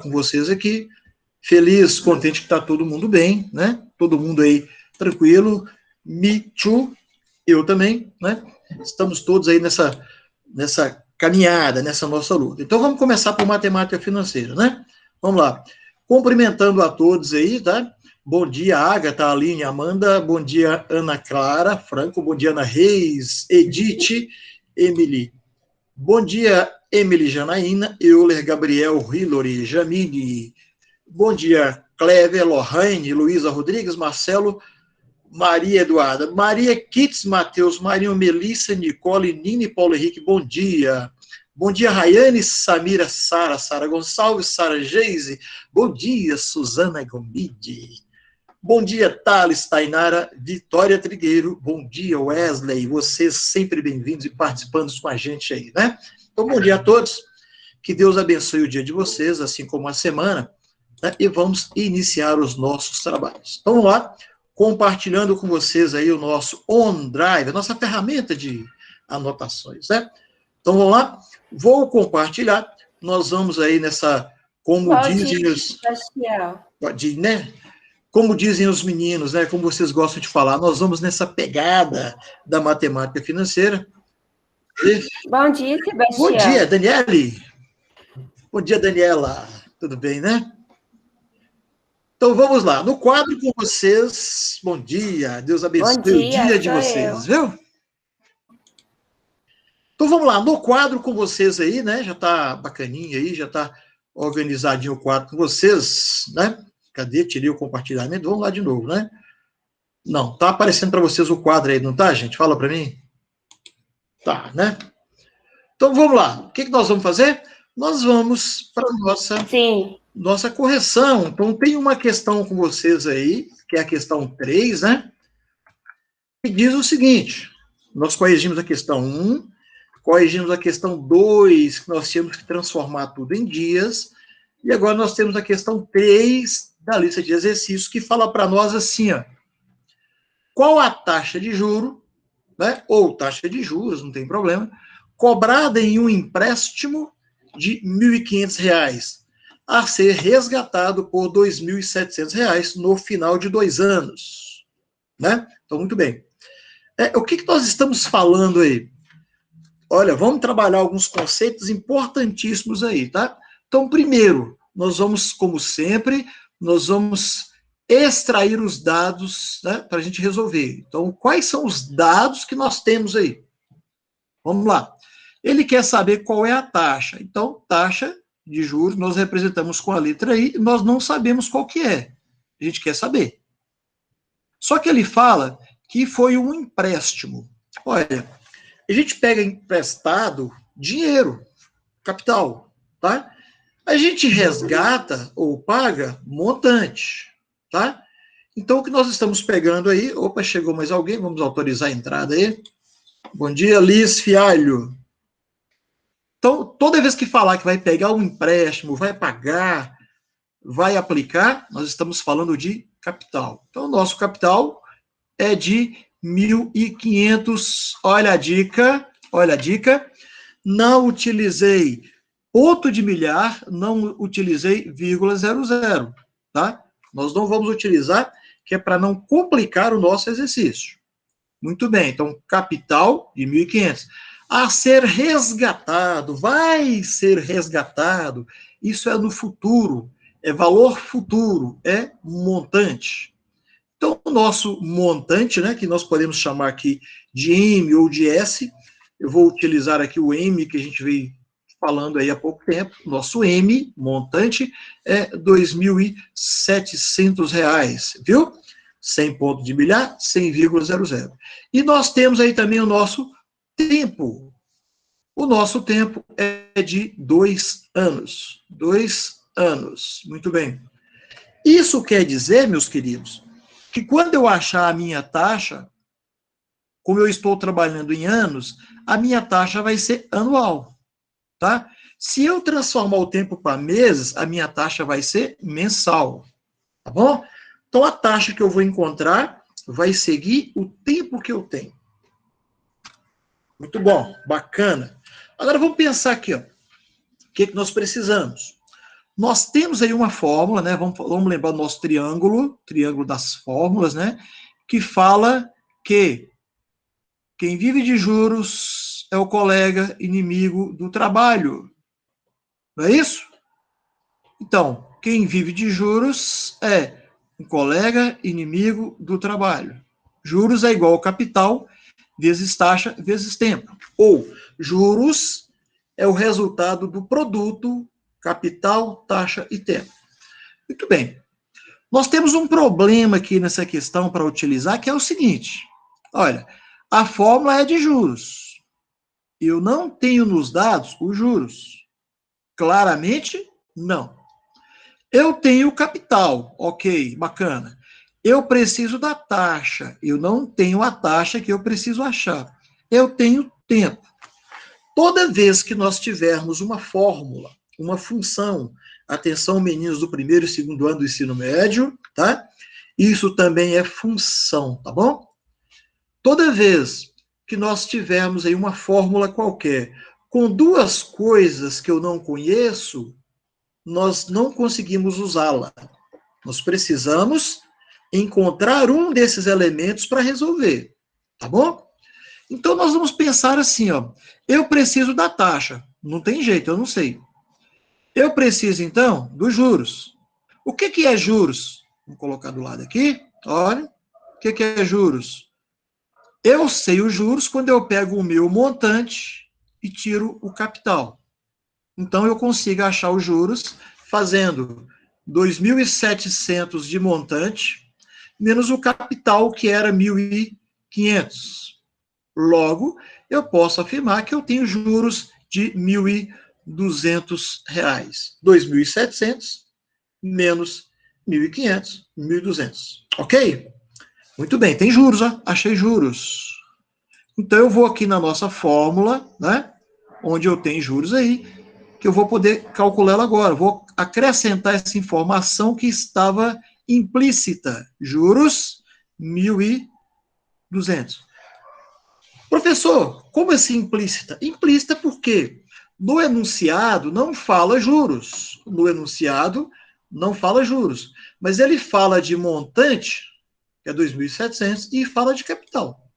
com vocês aqui. Feliz, contente que está todo mundo bem, né? Todo mundo aí tranquilo. Me too, eu também, né? Estamos todos aí nessa caminhada, nessa nossa luta. Então vamos começar por matemática financeira, né? Vamos lá. Cumprimentando a todos aí, tá? Bom dia, Agatha, Aline, Amanda. Bom dia, Ana Clara, Franco. Bom dia, Ana Reis, Edith, Emily. Bom dia, Emily Janaína, Euler, Gabriel, Hilary, Jamine. Bom dia, Clever, Lohane, Luísa Rodrigues, Marcelo, Maria Eduarda, Maria Kitts, Matheus, Marinho, Melissa, Nicole, Nini, Paulo Henrique, bom dia. Bom dia, Rayane, Samira, Sara Gonçalves, Sara Geise, bom dia, Suzana Gomide. Bom dia, Thales, Tainara, Vitória Trigueiro, bom dia, Wesley, vocês sempre bem-vindos e participando com a gente aí, né? Então, bom dia a todos, que Deus abençoe o dia de vocês, assim como a semana, né? E vamos iniciar os nossos trabalhos. Então, vamos lá, compartilhando com vocês aí o nosso OneDrive, a nossa ferramenta de anotações, né? Então, vamos lá, vou compartilhar, nós vamos aí nessa, como dizem os... né? Como dizem os meninos, né, como vocês gostam de falar, nós vamos nessa pegada da matemática financeira. Bom dia, Sebastião. Bom dia, Daniele. Bom dia, Daniela. Tudo bem, né? Então, vamos lá. No quadro com vocês, bom dia. Deus abençoe o dia de vocês, viu? Então, vamos lá. No quadro com vocês aí, né, já tá bacaninha aí, já tá organizadinho o quadro com vocês, né? Cadê? Tirei o compartilhamento. Vamos lá de novo, né? Não, tá aparecendo para vocês o quadro aí, não tá, gente? Fala para mim. Tá, né? Então, vamos lá. O que nós vamos fazer? Nós vamos para a nossa correção. Então, tem uma questão com vocês aí, que é a questão 3, né? Que diz o seguinte, nós corrigimos a questão 1, corrigimos a questão 2, que nós tínhamos que transformar tudo em dias, e agora nós temos a questão 3 da lista de exercícios, que fala para nós assim, ó, qual a taxa de juro, né, ou taxa de juros, não tem problema, cobrada em um empréstimo de R$ 1.500, a ser resgatado por R$ 2.700 no final de 2 anos. Né? Então, muito bem. O que nós estamos falando aí? Olha, vamos trabalhar alguns conceitos importantíssimos aí, tá? Então, primeiro, nós vamos, como sempre, nós vamos extrair os dados, né, para a gente resolver. Então, quais são os dados que nós temos aí? Vamos lá. Ele quer saber qual é a taxa. Então, taxa de juros, nós representamos com a letra I, nós não sabemos qual que é. A gente quer saber. Só que ele fala que foi um empréstimo. Olha, a gente pega emprestado dinheiro, capital, tá? A gente resgata ou paga montante, tá? Então, o que nós estamos pegando aí... Opa, chegou mais alguém, vamos autorizar a entrada aí. Bom dia, Liz Fialho. Então, toda vez que falar que vai pegar um empréstimo, vai pagar, vai aplicar, nós estamos falando de capital. Então, o nosso capital é de 1.500. Olha a dica, não utilizei ponto de milhar, não utilizei vírgula 00, tá? Nós não vamos utilizar, que é para não complicar o nosso exercício. Muito bem, então, capital de 1.500. A ser resgatado, vai ser resgatado, isso é no futuro, é valor futuro, é montante. Então, o nosso montante, né, que nós podemos chamar aqui de M ou de S, eu vou utilizar aqui o M que a gente veio falando aí há pouco tempo, nosso M, montante, é R$ 2.700, viu? Sem ponto de milhar, sem vírgula 00. E nós temos aí também o nosso tempo. O nosso tempo é de 2 anos. 2 anos. Muito bem. Isso quer dizer, meus queridos, que quando eu achar a minha taxa, como eu estou trabalhando em anos, a minha taxa vai ser anual. Tá? Se eu transformar o tempo para meses, a minha taxa vai ser mensal. Tá bom? Então, a taxa que eu vou encontrar vai seguir o tempo que eu tenho. Muito bom, bacana. Agora, vamos pensar aqui, ó. O que nós precisamos? nós temos aí uma fórmula, né? Vamos lembrar do nosso triângulo das fórmulas, né? Que fala que quem vive de juros é o colega inimigo do trabalho. Não é isso? Então, quem vive de juros é um colega inimigo do trabalho. Juros é igual ao capital vezes taxa vezes tempo. Ou juros é o resultado do produto capital, taxa e tempo. Muito bem. Nós temos um problema aqui nessa questão para utilizar, que é o seguinte. Olha, a fórmula é de juros. Eu não tenho nos dados os juros. Claramente, não. Eu tenho capital. Ok, bacana. Eu preciso da taxa. Eu não tenho a taxa que eu preciso achar. Eu tenho tempo. Toda vez que nós tivermos uma fórmula, uma função, atenção, meninos do primeiro e segundo ano do ensino médio, tá? Isso também é função, tá bom? Toda vez que nós tivermos aí uma fórmula qualquer com duas coisas que eu não conheço, nós não conseguimos usá-la. Nós precisamos encontrar um desses elementos para resolver, tá bom? Então, nós vamos pensar assim, ó. Eu preciso da taxa. Não tem jeito, eu não sei. Eu preciso, então, dos juros. O que é juros? Vamos colocar do lado aqui. Olha, o que é juros? Eu sei os juros quando eu pego o meu montante e tiro o capital. Então, eu consigo achar os juros fazendo 2.700 de montante menos o capital, que era 1.500. Logo, eu posso afirmar que eu tenho juros de R$ 1.200. 2.700 menos 1.500, 1.200. Ok? Muito bem, tem juros, ó. Achei juros. Então, eu vou aqui na nossa fórmula, né? Onde eu tenho juros aí, que eu vou poder calcular ela agora. Vou acrescentar essa informação que estava implícita. Juros, 1.200. Professor, como assim implícita? Implícita porque no enunciado não fala juros. No enunciado não fala juros. Mas ele fala de montante, que é 2.700, e fala de capital.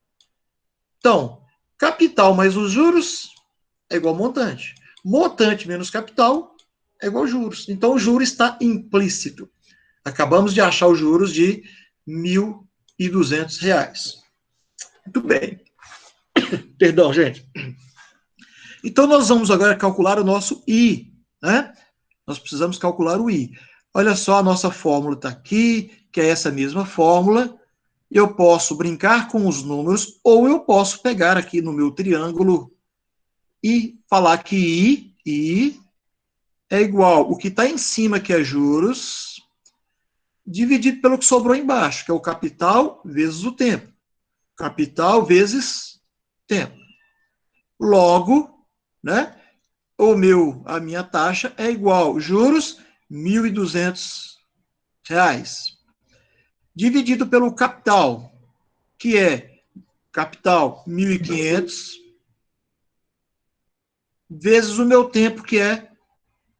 Então, capital mais os juros é igual montante. Montante menos capital é igual juros. Então, o juro está implícito. Acabamos de achar os juros de R$ 1.200. Muito bem. Perdão, gente. Então, nós vamos agora calcular o nosso I, né? Nós precisamos calcular o I. Olha só, a nossa fórmula está aqui, que é essa mesma fórmula. Eu posso brincar com os números, ou eu posso pegar aqui no meu triângulo e falar que I é igual o que está em cima, que é juros, dividido pelo que sobrou embaixo, que é o capital vezes o tempo. Capital vezes tempo. Logo, né, a minha taxa é igual juros R$ 1.200, dividido pelo capital, que é capital 1.500, vezes o meu tempo, que é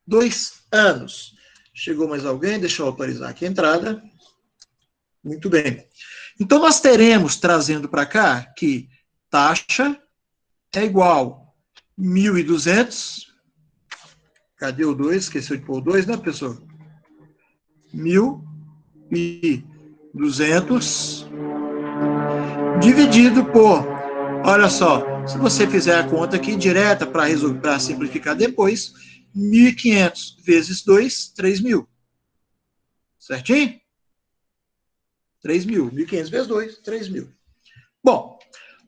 2 anos. Chegou mais alguém? Deixa eu autorizar aqui a entrada. Muito bem. Então, nós teremos, trazendo para cá, que taxa é igual 1.200. Cadê o 2? Esqueceu de pôr o 2, né, pessoal? 1.200 dividido por, olha só, se você fizer a conta aqui direta para simplificar depois, 1.500 vezes 2, 3.000. Certinho? 3.000. 1.500 vezes 2, 3.000. Bom,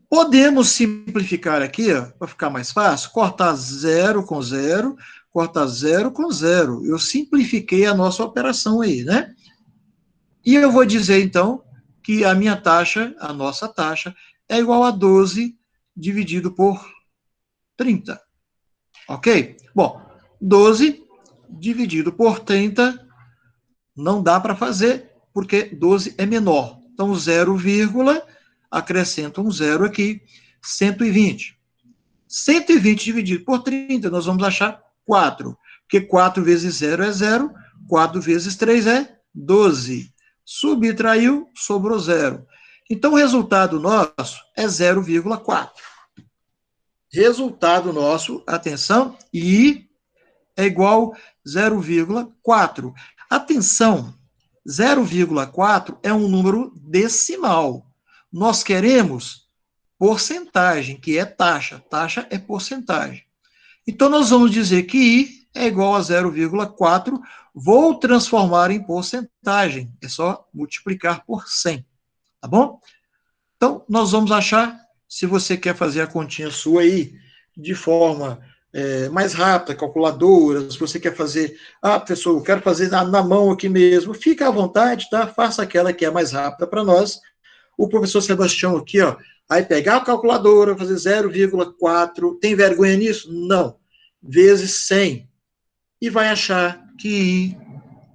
podemos simplificar aqui, para ficar mais fácil, cortar 0 com 0, cortar 0 com 0. Eu simplifiquei a nossa operação aí, né? E eu vou dizer, então, que a minha taxa, a nossa taxa, é igual a 12 dividido por 30. Ok? Bom, 12 dividido por 30 não dá para fazer, porque 12 é menor. Então, 0, acrescenta um 0 aqui, 120. 120 dividido por 30, nós vamos achar 4. Porque 4 vezes 0 é 0, 4 vezes 3 é 12. Subtraiu, sobrou 0. Então, o resultado nosso é 0,4. Resultado nosso, atenção, I é igual a 0,4. Atenção, 0,4 é um número decimal. Nós queremos porcentagem, que é taxa. Taxa é porcentagem. Então, nós vamos dizer que I é igual a 0,4. Vou transformar em porcentagem. É só multiplicar por 100. Tá bom? Então, nós vamos achar, se você quer fazer a continha sua aí, de forma mais rápida, calculadora, se você quer fazer, professor, eu quero fazer na mão aqui mesmo, fica à vontade, tá? Faça aquela que é mais rápida para nós. O professor Sebastião aqui, ó, vai pegar a calculadora, fazer 0,4, tem vergonha nisso? Não. Vezes 100. E vai achar que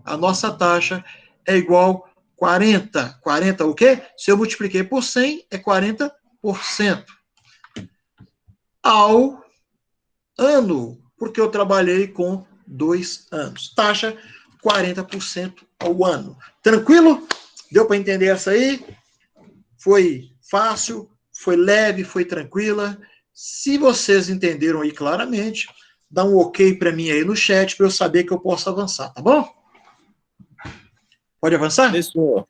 a nossa taxa é igual a 40. 40 o quê? Se eu multipliquei por 100, é 40% ao ano, porque eu trabalhei com 2 anos. Taxa 40% ao ano. Tranquilo? Deu para entender essa aí? Foi fácil, foi leve, foi tranquila. Se vocês entenderam aí claramente, dá um ok para mim aí no chat, para eu saber que eu posso avançar, tá bom? Pode avançar? Professor,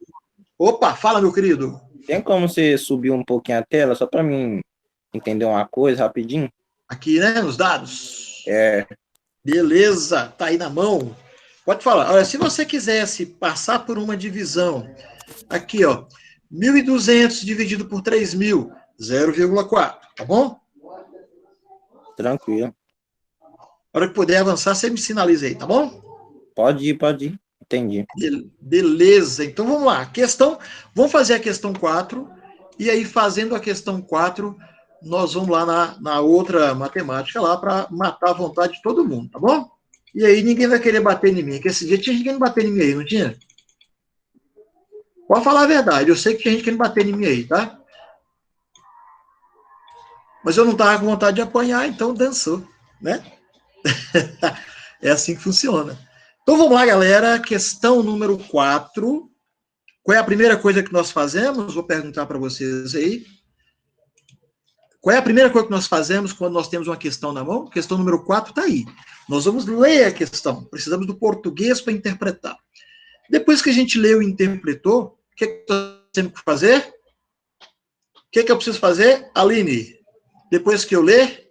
Opa, fala, meu querido. tem como você subir um pouquinho a tela, só para mim entender uma coisa rapidinho? Aqui, né, nos dados. É, Beleza, tá aí na mão. Pode falar. Olha, se você quisesse passar por uma divisão, aqui, ó, 1.200 dividido por 3.000, 0,4, tá bom? tranquilo. Na hora que puder avançar, você me sinaliza aí, tá bom? Pode ir. Entendi. Beleza, então vamos lá. Vamos fazer a questão 4, e aí fazendo a questão 4, nós vamos lá na outra matemática lá para matar a vontade de todo mundo, tá bom? E aí ninguém vai querer bater em mim, porque esse dia tinha gente querendo bater em mim aí, não tinha? Pode falar a verdade, eu sei que tinha gente querendo bater em mim aí, tá? Mas eu não estava com vontade de apanhar, então dançou, né? É assim que funciona. Então vamos lá, galera, questão número 4. Qual é a primeira coisa que nós fazemos? Vou perguntar para vocês aí. Qual é a primeira coisa que nós fazemos quando nós temos uma questão na mão? Questão número 4 está aí. Nós vamos ler a questão. Precisamos do português para interpretar. Depois que a gente leu e interpretou, o que nós temos que fazer? O que eu preciso fazer? Aline, depois que eu ler,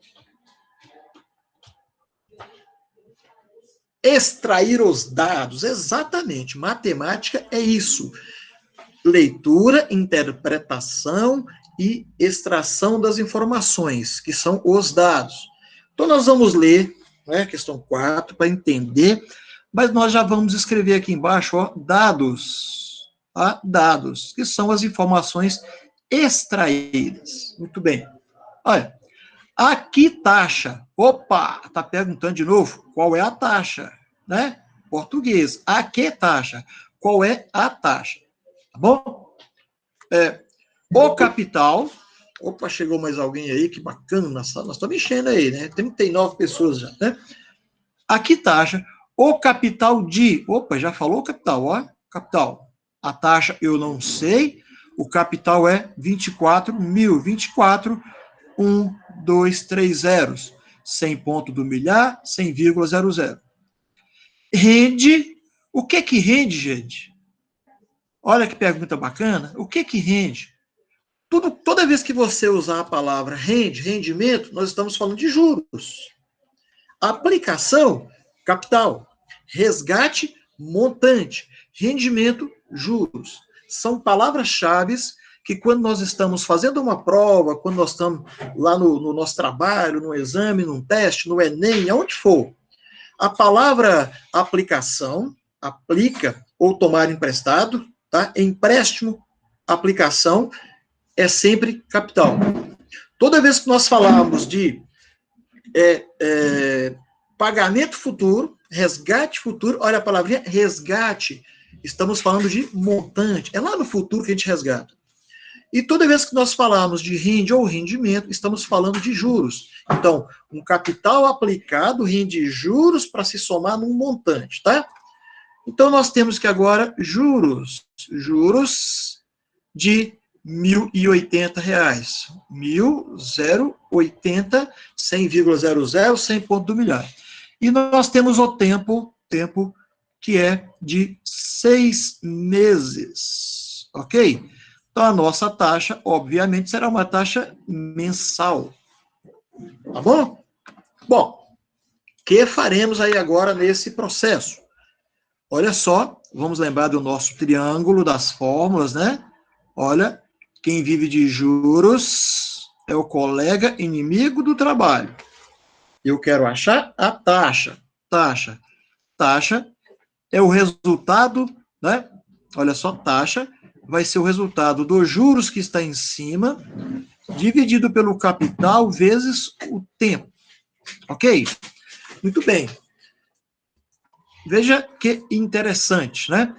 extrair os dados. Exatamente. Matemática é isso. Leitura, interpretação e extração das informações, que são os dados. Então, nós vamos ler, né, questão 4, para entender, mas nós já vamos escrever aqui embaixo, ó, dados. Tá? Dados, que são as informações extraídas. Muito bem. Olha, aqui taxa. Opa, está perguntando de novo, qual é a taxa? Né? Português. Aqui taxa. Qual é a taxa? Tá bom? O capital. Opa, chegou mais alguém aí, que bacana na sala. Nós estamos enchendo aí, né? 39 pessoas já, né? Aqui taxa. O capital de. Opa, já falou o capital, ó. Capital. A taxa eu não sei. O capital é 24.000. 24, 1, 2, 3 zeros. 100 ponto do milhar, 100,00. Rende. O que rende, gente? Olha que pergunta bacana. O que rende? Toda vez que você usar a palavra rende, rendimento, nós estamos falando de juros. Aplicação, capital. Resgate, montante. Rendimento, juros. São palavras-chave que quando nós estamos fazendo uma prova, quando nós estamos lá no nosso trabalho, no exame, num teste, no Enem, aonde for, a palavra aplicação, aplica ou tomar emprestado, tá? Empréstimo, aplicação, é sempre capital. Toda vez que nós falamos de pagamento futuro, resgate futuro, olha a palavrinha resgate, estamos falando de montante. É lá no futuro que a gente resgata. E toda vez que nós falarmos de rende ou rendimento, estamos falando de juros. Então, um capital aplicado rende juros para se somar num montante, tá? Então, nós temos que agora juros de R$ 1.080. 1.080, 100,00, 100 ponto do milhar. E nós temos o tempo que é de 6 meses, ok? Então, a nossa taxa, obviamente, será uma taxa mensal. Tá bom? Bom, o que faremos aí agora nesse processo? Olha só, vamos lembrar do nosso triângulo das fórmulas, né? Olha, quem vive de juros é o colega inimigo do trabalho. Eu quero achar a taxa. Taxa é o resultado, né? Olha só, taxa vai ser o resultado dos juros que está em cima, dividido pelo capital vezes o tempo. Ok? Muito bem. Veja que interessante, né?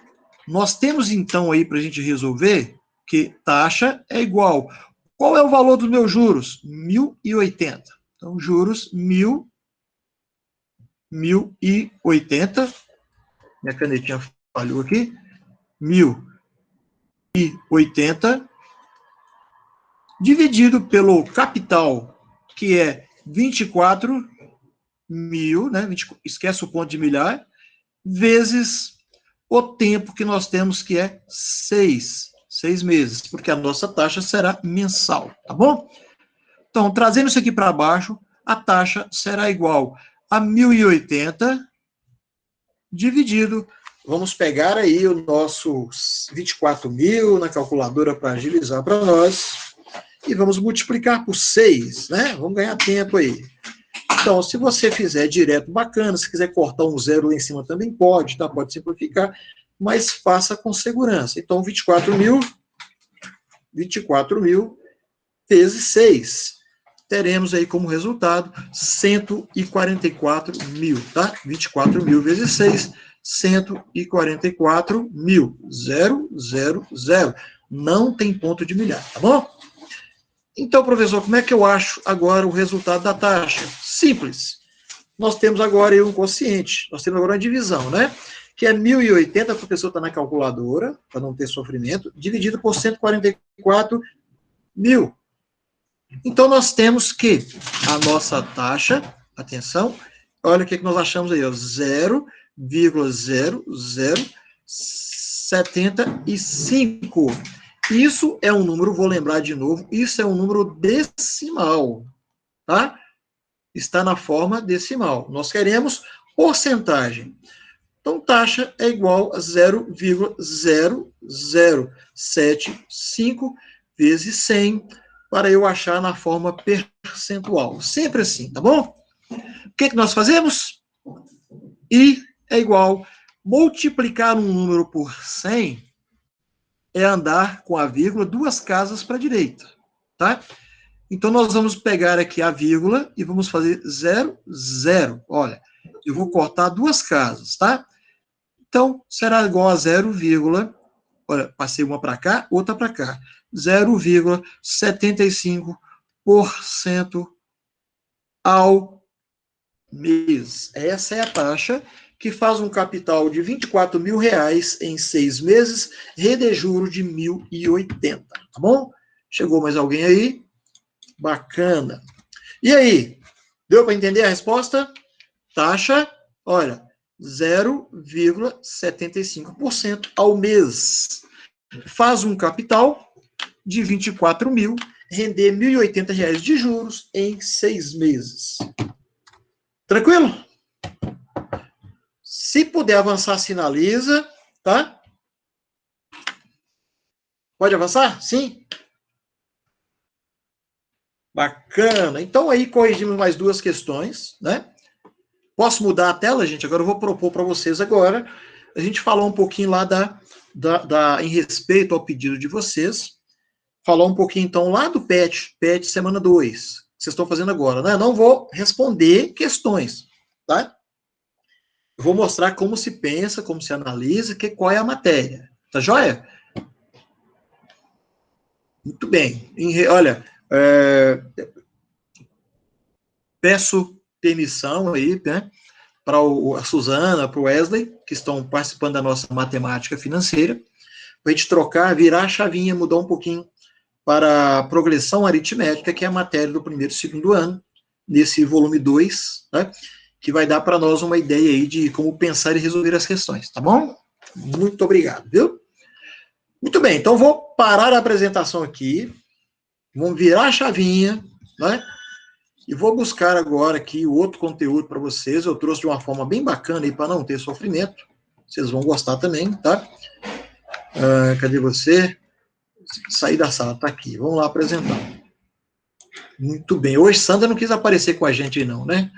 Nós temos, então, aí, para a gente resolver, que taxa é igual. Qual é o valor dos meus juros? 1.080. Então, juros, 1.080. Minha canetinha falhou aqui. 1.080 dividido pelo capital, que é 24 mil, né? Esquece o ponto de milhar, vezes o tempo que nós temos, que é 6 meses, porque a nossa taxa será mensal, tá bom? Então, trazendo isso aqui para baixo, a taxa será igual a 1.080 dividido, vamos pegar aí o nosso 24 mil na calculadora para agilizar para nós, e vamos multiplicar por 6, né? Vamos ganhar tempo aí. Então, se você fizer direto, bacana. Se quiser cortar um zero lá em cima também pode, tá? Pode simplificar, mas faça com segurança. Então, 24 mil vezes 6. Teremos aí como resultado 144 mil, tá? 24 mil vezes 6, 144 mil. 000. Não tem ponto de milhar, tá bom? Então, professor, como é que eu acho agora o resultado da taxa? Simples. Nós temos agora aí um quociente, nós temos agora uma divisão, né? Que é 1.080, a professora está na calculadora, para não ter sofrimento, dividido por 144 mil. Então, nós temos que a nossa taxa, atenção, olha o que nós achamos aí, 0,0075. Isso é um número, vou lembrar de novo, isso é um número decimal, tá? Está na forma decimal. Nós queremos porcentagem. Então, taxa é igual a 0,0075 vezes 100, para eu achar na forma percentual. Sempre assim, tá bom? O que nós fazemos? I é igual, multiplicar um número por 100 é andar com a vírgula 2 casas para a direita, tá? Então, nós vamos pegar aqui a vírgula e vamos fazer 0, 0. Olha, eu vou cortar 2 casas, tá? Então, será igual a 0, olha, passei uma para cá, outra para cá. 0,75% ao mês. Essa é a taxa que faz um capital de R$24 mil em 6 meses, rede juros de 1.080, tá bom? Chegou mais alguém aí? Bacana. E aí? Deu para entender a resposta? Taxa, olha, 0,75% ao mês. Faz um capital de 24 mil, render R$1.080 de juros em 6 meses. Tranquilo? Se puder avançar, sinaliza, tá? Pode avançar? Sim? Bacana. Então, aí corrigimos mais 2 questões, né? Posso mudar a tela, gente? Agora eu vou propor para vocês agora. A gente falou um pouquinho lá em respeito ao pedido de vocês. Falar um pouquinho, então, lá do PET semana 2, que vocês estão fazendo agora, né? Não vou responder questões, tá? Eu vou mostrar como se pensa, como se analisa, qual é a matéria. Tá joia? Muito bem. Olha, peço permissão aí, né, para a Suzana, para o Wesley, que estão participando da nossa matemática financeira, para a gente trocar, virar a chavinha, mudar um pouquinho para a progressão aritmética, que é a matéria do primeiro e segundo ano, nesse volume 2, né, que vai dar para nós uma ideia aí de como pensar e resolver as questões, tá bom? Muito obrigado, viu? Muito bem, então vou parar a apresentação aqui, vamos virar a chavinha, né? E vou buscar agora aqui o outro conteúdo para vocês. Eu trouxe de uma forma bem bacana aí para não ter sofrimento. Vocês vão gostar também, tá? Cadê você? Sair da sala, tá aqui. Vamos lá apresentar. Muito bem. Hoje Sandra não quis aparecer com a gente aí não, né?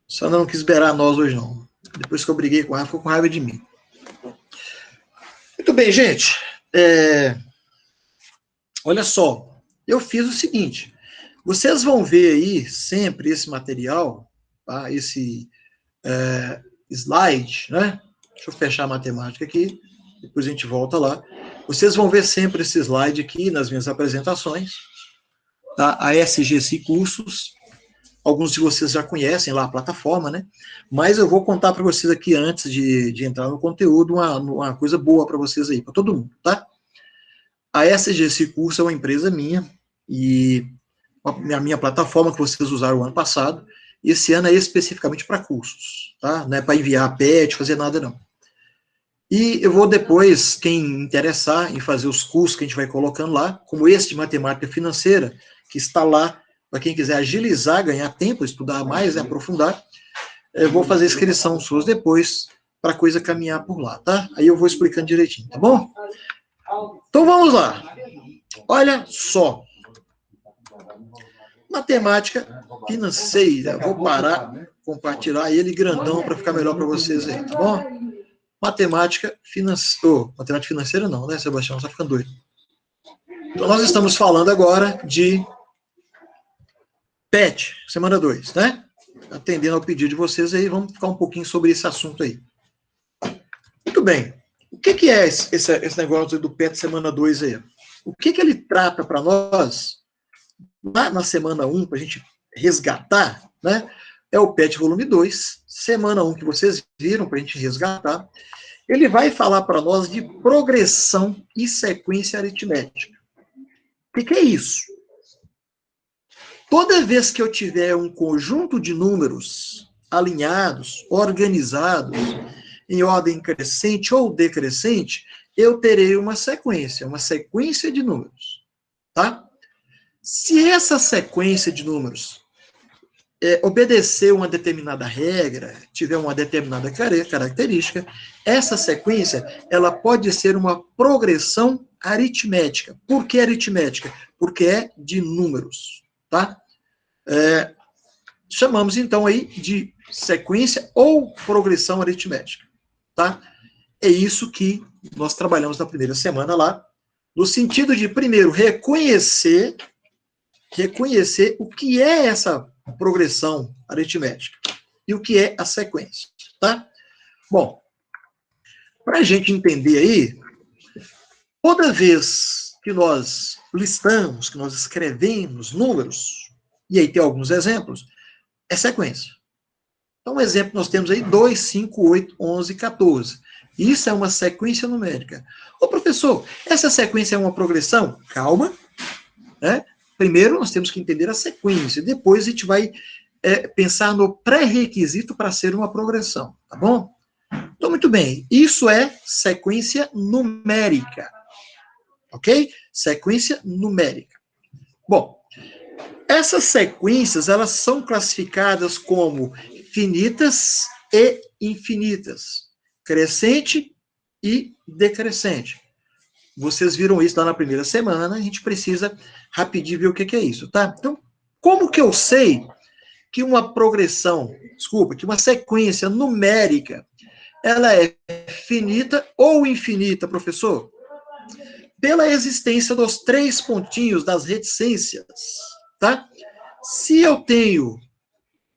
Sandra não quis beirar nós hoje não. Depois que eu briguei com ela, ficou com raiva de mim. Muito bem, gente. Olha só. Eu fiz o seguinte. Vocês vão ver aí sempre esse material, tá? Esse slide, né? Deixa eu fechar a matemática aqui, depois a gente volta lá. Vocês vão ver sempre esse slide aqui nas minhas apresentações, tá? A SGC Cursos, alguns de vocês já conhecem lá a plataforma, né? Mas eu vou contar para vocês aqui, antes de entrar no conteúdo, uma coisa boa para vocês aí, para todo mundo, tá? A SGC Cursos é uma empresa minha, e a minha plataforma que vocês usaram o ano passado, esse ano é especificamente para cursos, tá? Não é para enviar PET, fazer nada, não. E eu vou depois, quem interessar em fazer os cursos que a gente vai colocando lá, como esse de matemática financeira, que está lá, para quem quiser agilizar, ganhar tempo, estudar mais, aprofundar, eu vou fazer inscrição suas depois, para a coisa caminhar por lá, tá? Aí eu vou explicando direitinho, tá bom? Então vamos lá. Olha só. Matemática financeira. Vou parar, compartilhar ele grandão para ficar melhor para vocês aí, tá bom? Matemática financeira. Matemática financeira não, né, Sebastião? Você tá ficando doido. Então, nós estamos falando agora de PET, semana 2, né? Atendendo ao pedido de vocês aí, vamos ficar um pouquinho sobre esse assunto aí. Muito bem. O que é esse negócio do PET semana 2 aí? O que ele trata para nós lá na semana 1, para a gente resgatar, né? É o PET volume 2, semana 1 que vocês viram, para a gente resgatar. Ele vai falar para nós de progressão e sequência aritmética. O que é isso? Toda vez que eu tiver um conjunto de números alinhados, organizados, em ordem crescente ou decrescente, eu terei uma sequência de números, tá? Se essa sequência de números obedecer uma determinada regra, tiver uma determinada característica, essa sequência, ela pode ser uma progressão aritmética. Por que aritmética? Porque é de números, tá? Chamamos, então, aí de sequência ou progressão aritmética, tá? É isso que nós trabalhamos na primeira semana lá, no sentido de, primeiro, reconhecer o que é essa progressão aritmética e o que é a sequência, tá? Bom, para a gente entender aí, toda vez que nós listamos, que nós escrevemos números, e aí tem alguns exemplos, é sequência. Então, um exemplo, nós temos aí 2, 5, 8, 11, 14. Isso é uma sequência numérica. Ô, professor, essa sequência é uma progressão? Calma, né? Primeiro, nós temos que entender a sequência, depois a gente vai pensar no pré-requisito para ser uma progressão, tá bom? Então, muito bem, isso é sequência numérica, ok? Sequência numérica. Bom, essas sequências, elas são classificadas como finitas e infinitas, crescente e decrescente. Vocês viram isso lá na primeira semana, a gente precisa rapidinho ver o que é isso, tá? Então, como que eu sei que uma progressão, que uma sequência numérica, ela é finita ou infinita, professor? Pela existência dos 3 pontinhos das reticências, tá? Se eu tenho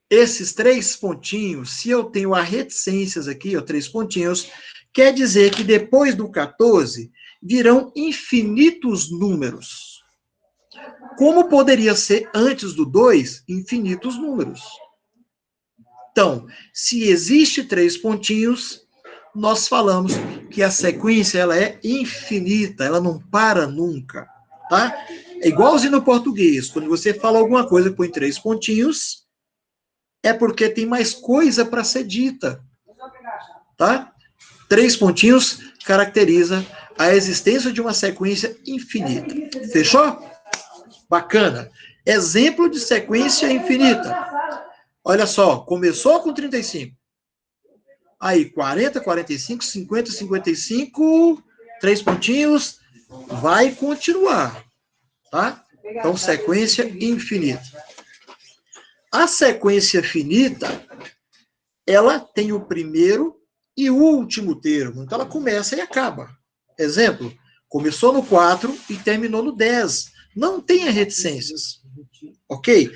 esses 3 pontinhos, se eu tenho as reticências aqui, ó, 3 pontinhos, quer dizer que depois do 14, virão infinitos números. Como poderia ser antes do 2, infinitos números. Então, se existe 3 pontinhos, nós falamos que a sequência ela é infinita, ela não para nunca, tá? É igualzinho no português, quando você fala alguma coisa põe 3 pontinhos, é porque tem mais coisa para ser dita, tá? 3 pontinhos caracteriza a existência de uma sequência infinita. Fechou? Bacana. Exemplo de sequência infinita. Olha só, começou com 35. Aí, 40, 45, 50, 55, 3 pontinhos, vai continuar, tá? Então, sequência infinita. A sequência finita, ela tem o primeiro e o último termo. Então, ela começa e acaba. Exemplo, começou no 4 e terminou no 10. Não tenha reticências. Ok?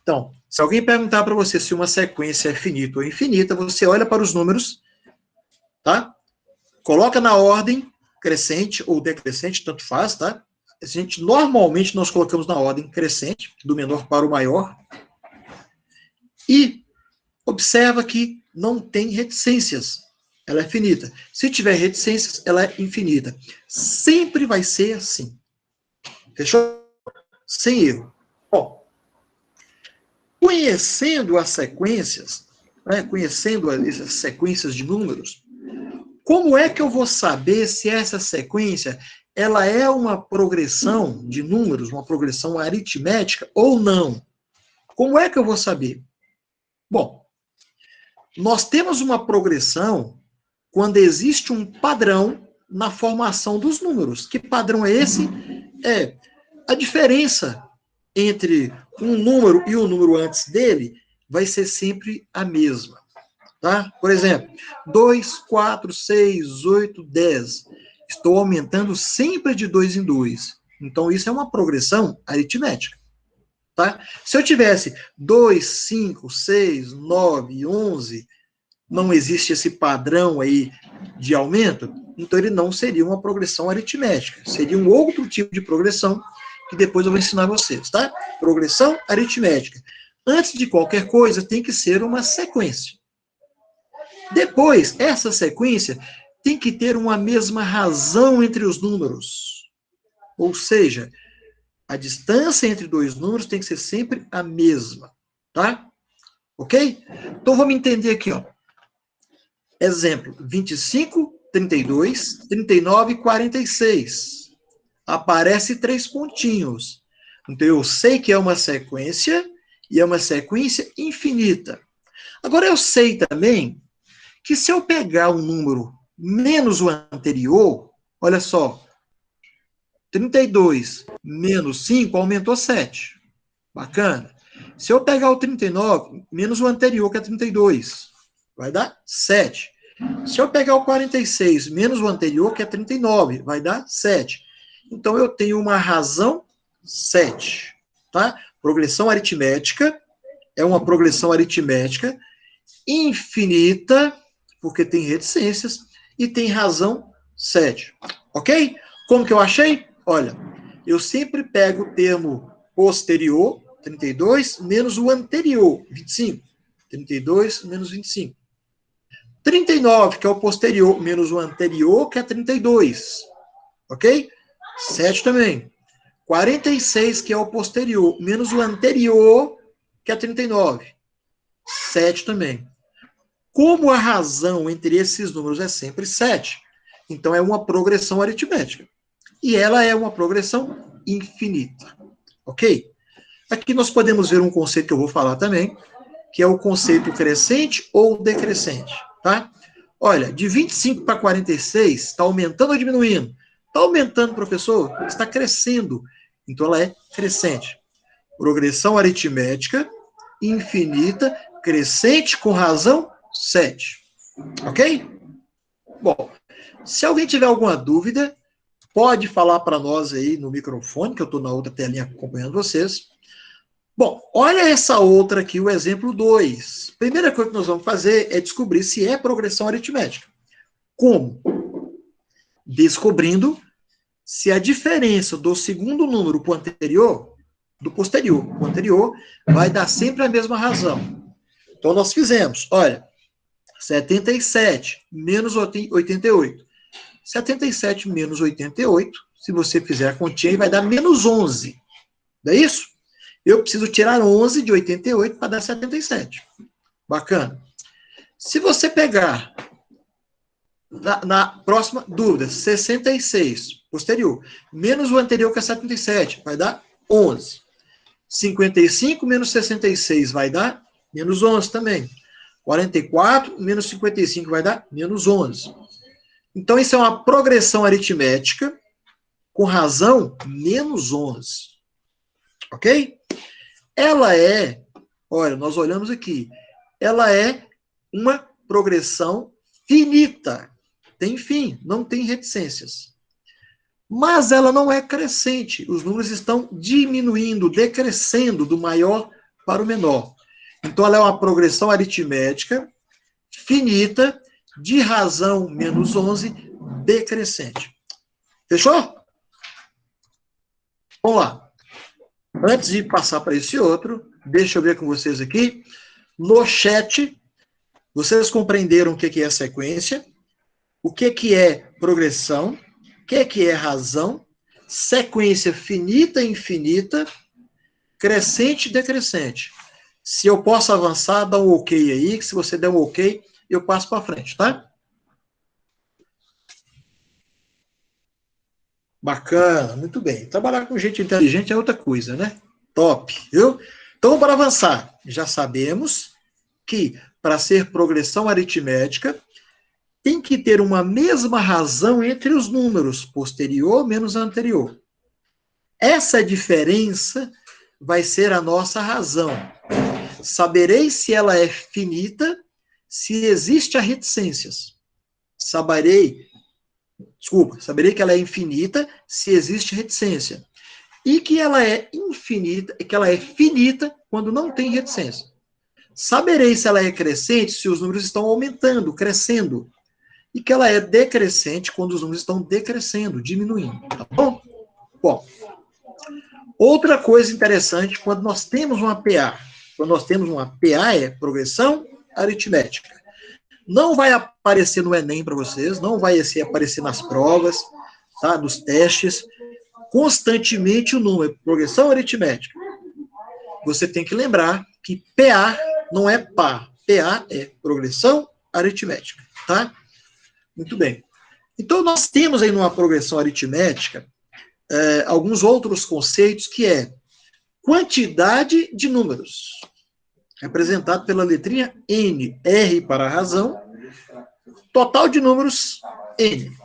Então, se alguém perguntar para você se uma sequência é finita ou infinita, você olha para os números, tá? Coloca na ordem crescente ou decrescente, tanto faz, tá? Normalmente, nós colocamos na ordem crescente, do menor para o maior. E observa que não tem reticências. Ela é finita. Se tiver reticências, ela é infinita. Sempre vai ser assim. Fechou? Sem erro. Bom, conhecendo as sequências, né, conhecendo essas sequências de números, como é que eu vou saber se essa sequência ela é uma progressão de números, uma progressão aritmética ou não? Como é que eu vou saber? Bom, nós temos uma progressão quando existe um padrão na formação dos números. Que padrão é esse? É a diferença entre um número e o número antes dele vai ser sempre a mesma. Tá? Por exemplo, 2, 4, 6, 8, 10. Estou aumentando sempre de 2 em 2. Então, isso é uma progressão aritmética. Tá? Se eu tivesse 2, 5, 6, 9, 11, não existe esse padrão aí de aumento, então ele não seria uma progressão aritmética. Seria um outro tipo de progressão que depois eu vou ensinar vocês, tá? Progressão aritmética. Antes de qualquer coisa, tem que ser uma sequência. Depois, essa sequência tem que ter uma mesma razão entre os números. Ou seja, a distância entre dois números tem que ser sempre a mesma, tá? Ok? Então, vamos entender aqui, ó. Exemplo, 25, 32, 39 e 46. Aparece 3 pontinhos. Então, eu sei que é uma sequência, e é uma sequência infinita. Agora, eu sei também que se eu pegar um número menos o anterior, olha só, 32 menos 5 aumentou 7. Bacana. Se eu pegar o 39 menos o anterior, que é 32, vai dar 7. Se eu pegar o 46 menos o anterior, que é 39, vai dar 7. Então, eu tenho uma razão 7. Tá? Progressão aritmética é uma progressão aritmética infinita, porque tem reticências, e tem razão 7. Ok? Como que eu achei? Olha, eu sempre pego o termo posterior, 32, menos o anterior, 25. 32 menos 25. 39, que é o posterior, menos o anterior, que é 32. Ok? 7 também. 46, que é o posterior, menos o anterior, que é 39. 7 também. Como a razão entre esses números é sempre 7, então é uma progressão aritmética. E ela é uma progressão infinita. Ok? Aqui nós podemos ver um conceito que eu vou falar também, que é o conceito crescente ou decrescente. Tá? Olha, de 25 para 46, está aumentando ou diminuindo? Está aumentando, professor? Está crescendo. Então, ela é crescente. Progressão aritmética, infinita, crescente com razão 7. Ok? Bom, se alguém tiver alguma dúvida, pode falar para nós aí no microfone, que eu estou na outra telinha acompanhando vocês. Bom, olha essa outra aqui, o exemplo 2. Primeira coisa que nós vamos fazer é descobrir se é progressão aritmética. Como? Descobrindo se a diferença do segundo número para o anterior, do posterior, o anterior, vai dar sempre a mesma razão. Então, nós fizemos, olha, 77 menos 88. 77 menos 88, se você fizer a continha, vai dar menos 11. Não é isso? Eu preciso tirar 11 de 88 para dar 77. Bacana. Se você pegar na próxima dúvida, 66, posterior, menos o anterior que é 77, vai dar 11. 55 menos 66 vai dar menos 11 também. 44 menos 55 vai dar menos 11. Então, isso é uma progressão aritmética com razão menos 11. Ok? Ela é, olha, nós olhamos aqui, ela é uma progressão finita. Tem fim, não tem reticências. Mas ela não é crescente. Os números estão diminuindo, decrescendo do maior para o menor. Então, ela é uma progressão aritmética finita, de razão menos 11, decrescente. Fechou? Vamos lá. Antes de passar para esse outro, deixa eu ver com vocês aqui. No chat, vocês compreenderam o que é sequência, o que é progressão, o que é razão, sequência finita e infinita, crescente e decrescente. Se eu posso avançar, dá um ok aí, que se você der um ok, eu passo para frente, tá? Bacana, muito bem. Trabalhar com gente inteligente é outra coisa, né? Top, viu? Então, para avançar, já sabemos que para ser progressão aritmética, tem que ter uma mesma razão entre os números, posterior menos anterior. Essa diferença vai ser a nossa razão. Saberei se ela é finita, se existe a reticências. Saberei que ela é infinita, se existe reticência. E que ela é infinita, que ela é finita quando não tem reticência. Saberei se ela é crescente, se os números estão aumentando, crescendo. E que ela é decrescente quando os números estão decrescendo, diminuindo. Tá bom? Bom, outra coisa interessante, quando nós temos uma PA. Quando nós temos uma PA, é progressão aritmética. Não vai aparecer no Enem para vocês, não vai aparecer nas provas, tá? Nos testes. Constantemente o número, progressão aritmética. Você tem que lembrar que PA não é par. PA é progressão aritmética, tá? Muito bem. Então, nós temos aí numa progressão aritmética alguns outros conceitos que é quantidade de números, representado pela letrinha N, R para a razão, total de números N.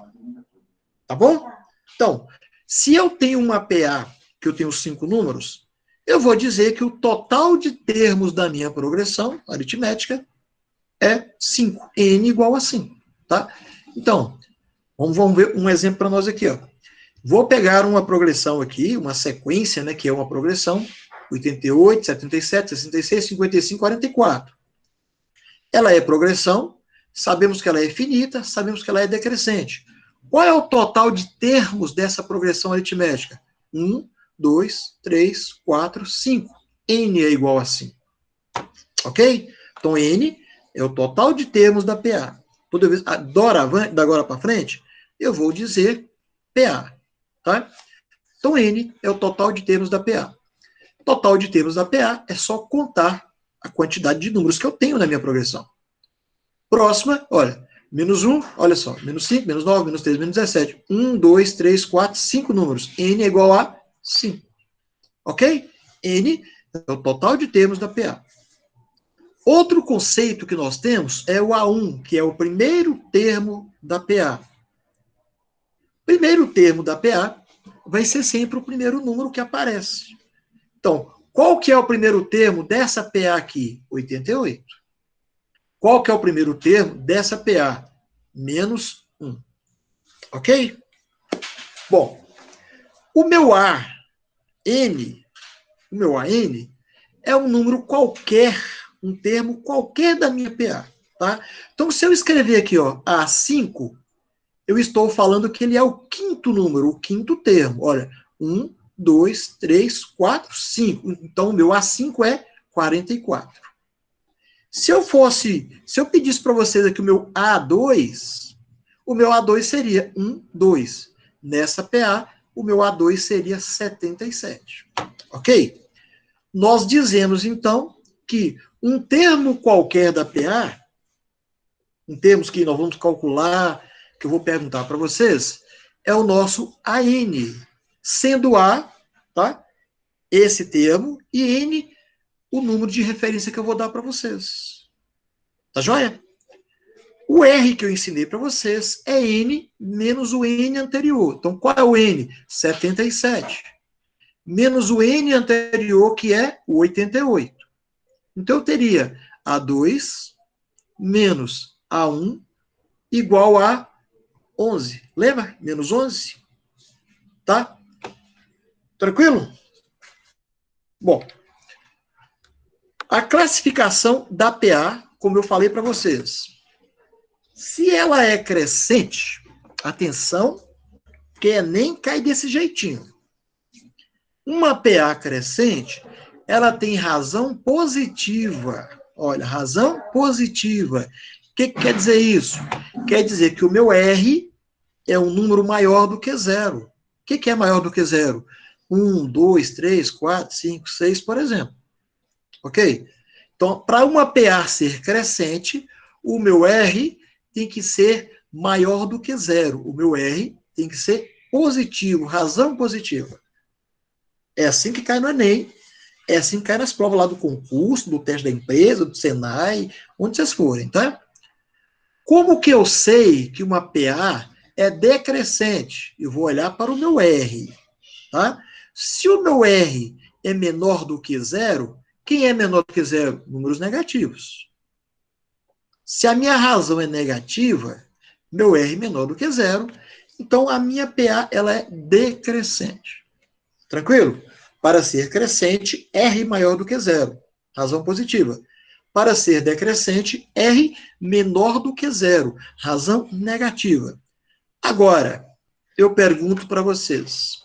Tá bom? Então, se eu tenho uma PA que eu tenho 5 números, eu vou dizer que o total de termos da minha progressão aritmética é 5. N igual a 5. Tá? Então, vamos ver um exemplo para nós aqui. Ó. Vou pegar uma progressão aqui, uma sequência, né, que é uma progressão, 88, 77, 66, 55, 44. Ela é progressão, sabemos que ela é finita, sabemos que ela é decrescente. Qual é o total de termos dessa progressão aritmética? 1, 2, 3, 4, 5. N é igual a 5. Ok? Então, N é o total de termos da PA. Toda vez, da agora para frente, eu vou dizer PA. Tá? Então, N é o total de termos da PA. Total de termos da PA é só contar a quantidade de números que eu tenho na minha progressão. Próxima, olha, menos 1, olha só, menos 5, menos 9, menos 3, menos 17. 1, 2, 3, 4, 5 números. N é igual a 5. Ok? N é o total de termos da PA. Outro conceito que nós temos é o A1, que é o primeiro termo da PA. Primeiro termo da PA vai ser sempre o primeiro número que aparece. Então, qual que é o primeiro termo dessa PA aqui? 88. Qual que é o primeiro termo dessa PA? Menos 1. Ok? Bom, o meu AN é um número qualquer, um termo qualquer da minha PA. Tá? Então, se eu escrever aqui, ó, A5, eu estou falando que ele é o quinto número, o quinto termo. Olha, 1, 2, 3, 4, 5. Então, o meu A5 é 44. Se eu pedisse para vocês aqui o meu A2 seria 1, 2. Nessa PA, o meu A2 seria 77. Ok? Nós dizemos, então, que um termo qualquer da PA, em termos que nós vamos calcular, que eu vou perguntar para vocês, é o nosso AN, sendo A, tá? Esse termo, e N, o número de referência que eu vou dar para vocês. Tá joia? O R que eu ensinei para vocês é N menos o N anterior. Então, qual é o N? 77. Menos o N anterior, que é o 88. Então, eu teria A2 menos A1 igual a 11. Lembra? Menos 11. Tá? Tranquilo? Bom, a classificação da PA, como eu falei para vocês, se ela é crescente, atenção, que Enem cai desse jeitinho. Uma PA crescente, ela tem razão positiva. Olha, razão positiva. O que quer dizer isso? Quer dizer que o meu R é um número maior do que zero. O que é maior do que zero? 1, 2, 3, 4, 5, 6, por exemplo. Ok? Então, para uma PA ser crescente, o meu R tem que ser maior do que zero. O meu R tem que ser positivo, razão positiva. É assim que cai no Enem, é assim que cai nas provas lá do concurso, do teste da empresa, do Senai, onde vocês forem, tá? Como que eu sei que uma PA é decrescente? Eu vou olhar para o meu R, tá? Se o meu R é menor do que zero, quem é menor do que zero? Números negativos. Se a minha razão é negativa, meu R é menor do que zero, então a minha PA ela é decrescente. Tranquilo? Para ser crescente, R maior do que zero. Razão positiva. Para ser decrescente, R menor do que zero. Razão negativa. Agora, eu pergunto para vocês.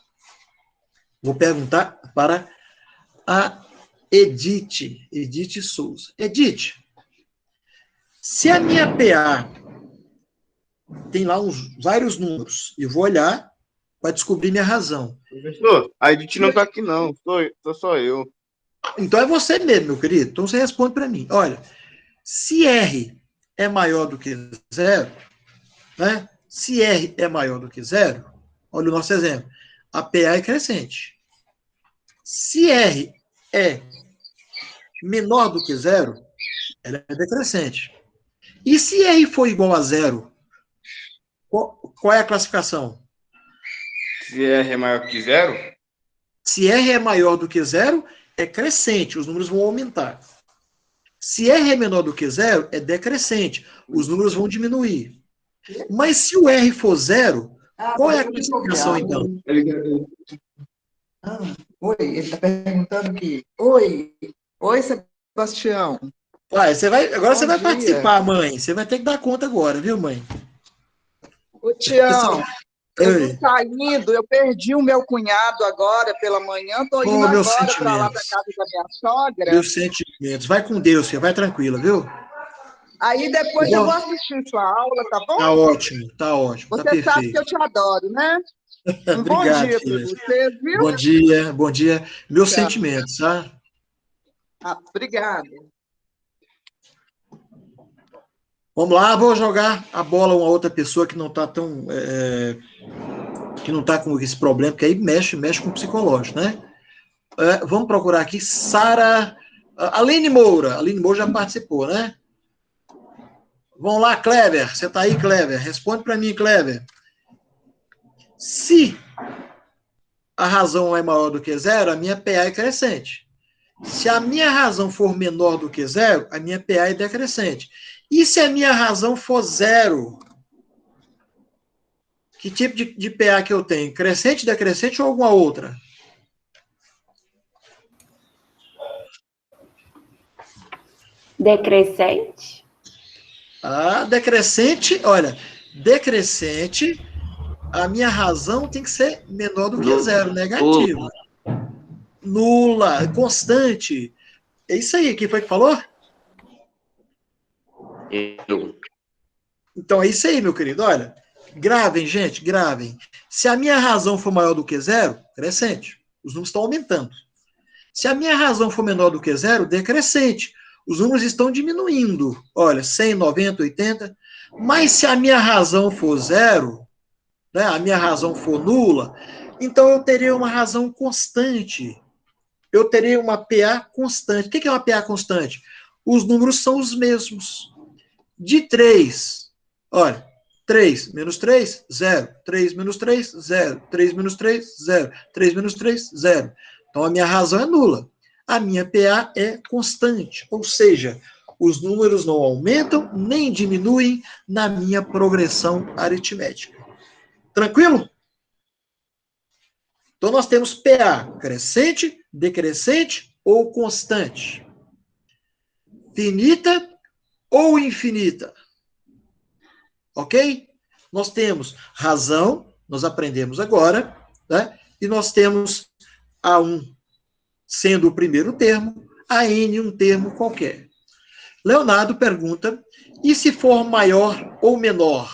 Vou perguntar para a Edith Souza. Edith, se a minha PA tem lá vários números, eu vou olhar para descobrir minha razão. Professor, a Edith não está aqui, não. Sou só eu. Então é você mesmo, meu querido. Então você responde para mim. Olha, se R é maior do que zero, né? Se R é maior do que zero, olha o nosso exemplo. A PA é crescente. Se R é menor do que zero, ela é decrescente. E se R for igual a zero, qual é a classificação? Se R é maior que zero? Se R é maior do que zero, é crescente, os números vão aumentar. Se R é menor do que zero, é decrescente, os números vão diminuir. Mas se o R for zero, qual é a classificação, então? Oi, ele está perguntando aqui. Oi, Sebastião. Agora você vai participar, mãe. Você vai ter que dar conta agora, viu, mãe? Ô, Tião, eu estou saindo, eu perdi o meu cunhado agora pela manhã, estou indo agora para lá, para casa da minha sogra. Meus sentimentos. Vai com Deus, filha. Vai tranquila, viu? Aí depois eu vou assistir sua aula, tá bom? Tá ótimo, tá ótimo. Você sabe que eu te adoro, né? Obrigado, bom dia para você, viu? Bom dia. Meus sentimentos, tá? Obrigada. Vamos lá, vou jogar a bola a uma outra pessoa que não está tão... que não está com esse problema, porque aí mexe com o psicológico, né? Vamos procurar aqui Sara... Aline Moura. Aline Moura já participou, né? Vamos lá, Clever. Você está aí, Clever? Responde para mim, Clever. Se a razão é maior do que zero, a minha PA é crescente. Se a minha razão for menor do que zero, a minha PA é decrescente. E se a minha razão for zero? Que tipo de PA que eu tenho? Crescente, decrescente ou alguma outra? Decrescente. Decrescente, olha, decrescente, a minha razão tem que ser menor do que zero, negativa. Nula, constante. É isso aí, quem foi que falou? Eu. Então é isso aí, meu querido. Olha, gravem, gente, gravem. Se a minha razão for maior do que zero, crescente. Os números estão aumentando. Se a minha razão for menor do que zero, decrescente. Os números estão diminuindo. Olha, 100, 90, 80. Mas se a minha razão for zero, né, a minha razão for nula, então eu terei uma razão constante. Eu terei uma PA constante. O que é uma PA constante? Os números são os mesmos. De 3, olha, 3 menos 3, 0. 3 menos 3, 0. 3 menos 3, 0. 3 menos 3, 0. Então, a minha razão é nula. A minha PA é constante. Ou seja, os números não aumentam nem diminuem na minha progressão aritmética. Tranquilo? Então, nós temos PA crescente, decrescente ou constante. Finita ou infinita. Ok? Nós temos razão, nós aprendemos agora, né? E nós temos A1 sendo o primeiro termo, a N um termo qualquer. Leonardo pergunta, e se for maior ou menor?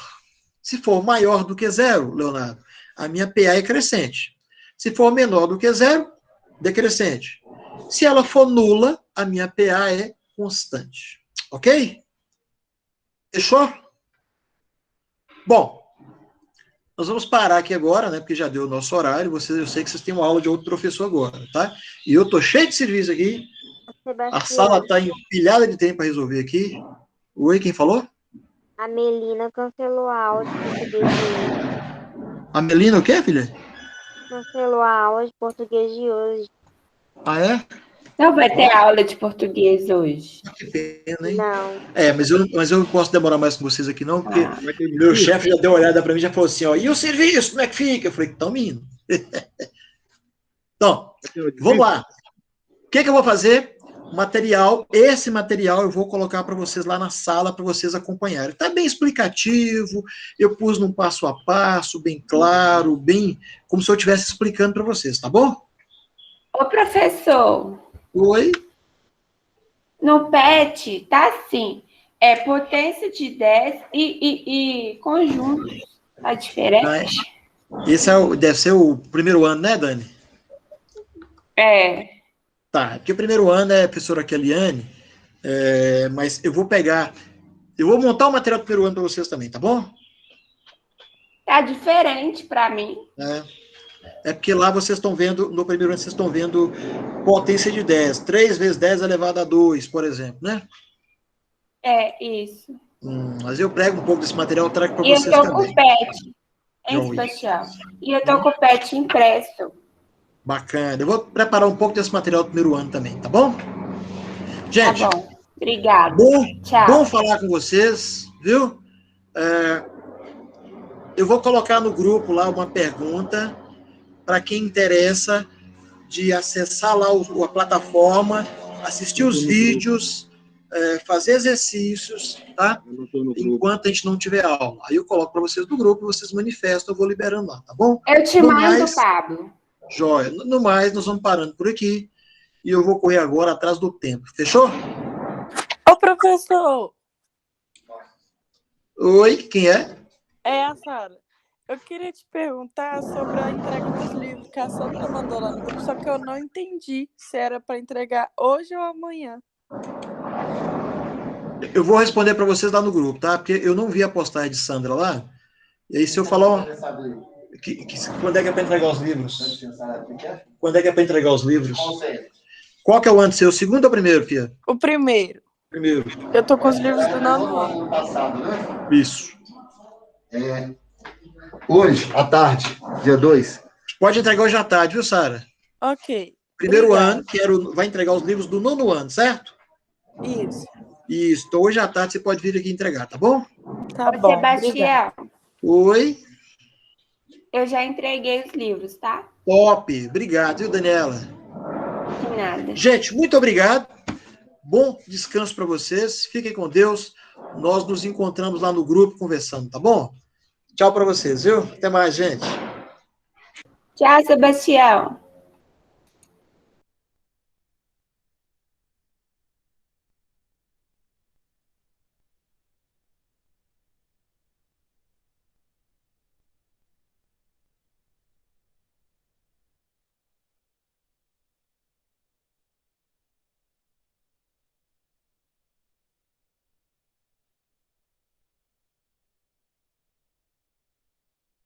Se for maior do que zero, Leonardo, a minha PA é crescente. Se for menor do que zero, decrescente. Se ela for nula, a minha PA é constante. Ok? Fechou? Bom, nós vamos parar aqui agora, né? Porque já deu o nosso horário. Eu sei que vocês têm uma aula de outro professor agora, tá? E eu tô cheio de serviço aqui. A sala tá empilhada de tempo para resolver aqui. Oi, quem falou? A Melina cancelou a aula de português de hoje. A Melina o quê, filha? Cancelou a aula de português de hoje. Ah, é? Não vai ter aula de português hoje. Que pena, hein? Não. É, mas eu não posso demorar mais com vocês aqui, não, porque meu chefe já deu uma olhada para mim e já falou assim, ó, e o serviço, como é que fica? Eu falei, estão indo. Então, vamos lá. O que eu vou fazer? Esse material eu vou colocar para vocês lá na sala, para vocês acompanharem. Está bem explicativo, eu pus num passo a passo, bem claro, bem como se eu estivesse explicando para vocês, tá bom? Ô, professor. Oi? No PET, tá assim, é potência de 10 e conjuntos. Tá diferente? Esse deve ser o primeiro ano, né, Dani? É. Tá, porque o primeiro ano é a professora Keliane, mas eu vou montar o material do primeiro ano para vocês também, tá bom? Tá diferente para mim. É porque lá vocês estão vendo, no primeiro ano vocês estão vendo potência de 10. 3 vezes 10 elevado a 2, por exemplo, né? É, isso. Mas eu prego um pouco desse material, eu trago para vocês também. E eu tô com o PET, em especial. E eu tô com o PET impresso. Bacana. Eu vou preparar um pouco desse material do primeiro ano também, tá bom? Gente. Tá bom. Obrigada. Tchau. Bom falar com vocês, viu? Eu vou colocar no grupo lá uma pergunta para quem interessa de acessar lá a plataforma, assistir os vídeos, fazer exercícios, tá? Enquanto a gente não tiver aula. Aí eu coloco para vocês no grupo, vocês manifestam, eu vou liberando lá, tá bom? Eu te mando, Pablo. Jóia. No mais, nós vamos parando por aqui e eu vou correr agora atrás do tempo. Fechou? Ô, professor! Oi, quem é? É a Sara. Eu queria te perguntar sobre a entrega dos livros que a Sandra mandou lá no grupo, só que eu não entendi se era para entregar hoje ou amanhã. Eu vou responder para vocês lá no grupo, tá? Porque eu não vi a postagem de Sandra lá. E aí, se eu falar... quando é que é para entregar os livros? Quando é que é para entregar os livros? Qual que é o ano seu? O segundo ou o primeiro, Fia? O primeiro. Primeiro. Eu tô com os livros do nono ano. Isso. Hoje, à tarde, dia 2. Pode entregar hoje à tarde, viu, Sara? Ok. Primeiro Obrigada. ano, que vai entregar os livros do nono ano, certo? Isso. Isso. Então, hoje à tarde você pode vir aqui entregar, tá bom? Tá bom. Sebastião. Oi. Eu já entreguei os livros, tá? Top. Obrigado, viu, Daniela? De nada. Gente, muito obrigado. Bom descanso para vocês. Fiquem com Deus. Nós nos encontramos lá no grupo conversando, tá bom? Tchau para vocês, viu? Até mais, gente. Tchau, Sebastião.